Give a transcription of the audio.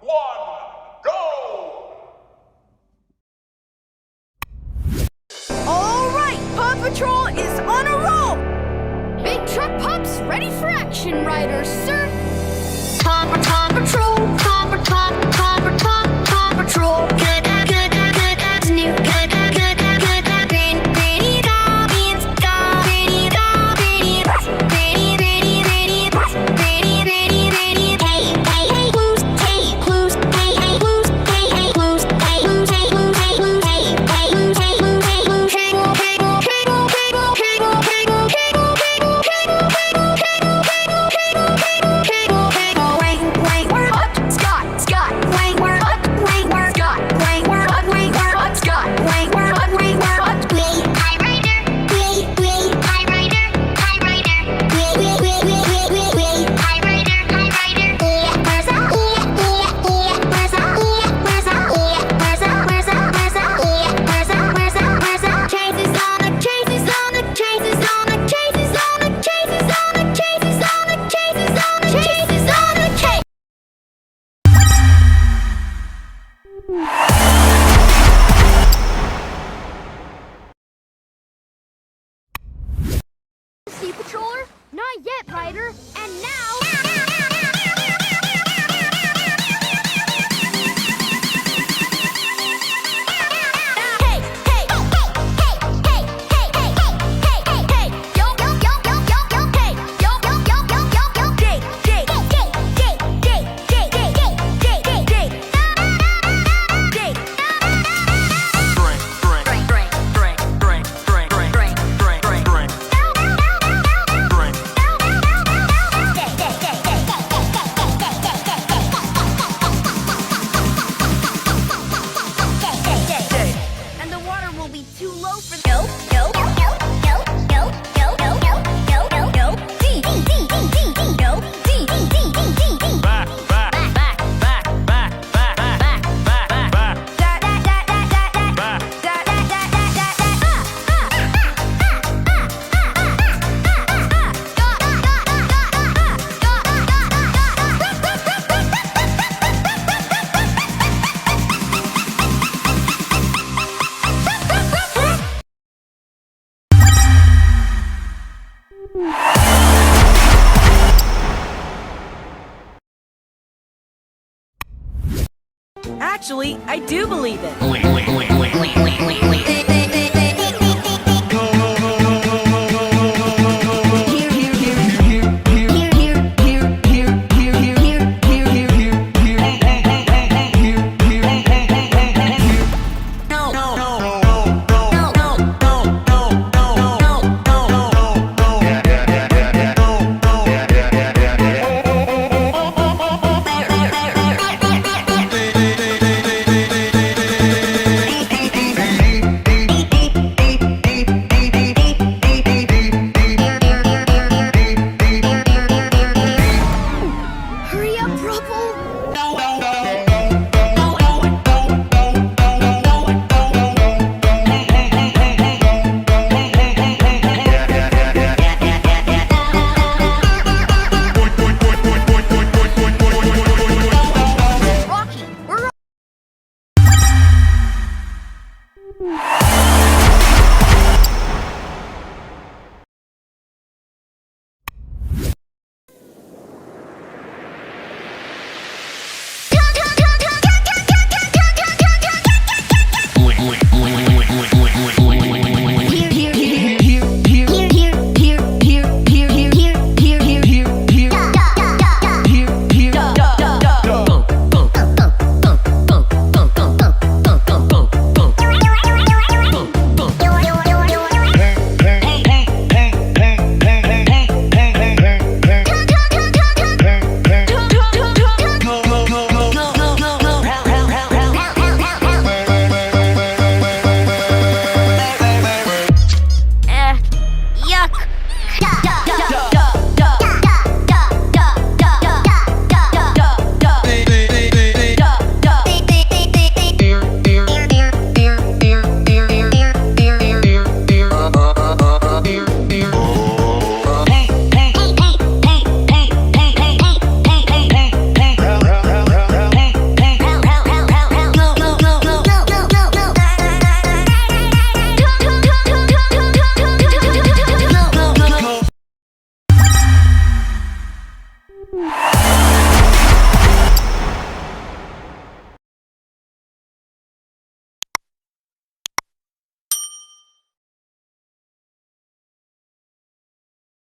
1, go! All right, Paw Patrol is on a roll! Big truck pups ready for action, Ryder, sir! Paw Patrol, Paw Patrol, good as new, good, green, greeny goblins, greeny goblins, greeny, hey, blues, hey, blues, hey, blues, hey, blues, hey, blues, hey, blues, hey, blues, hey, blues, hey, blues, hey, blues, hey, Sea Patroller? Not yet, Ryder. And now... Actually, I do believe it. Hmm.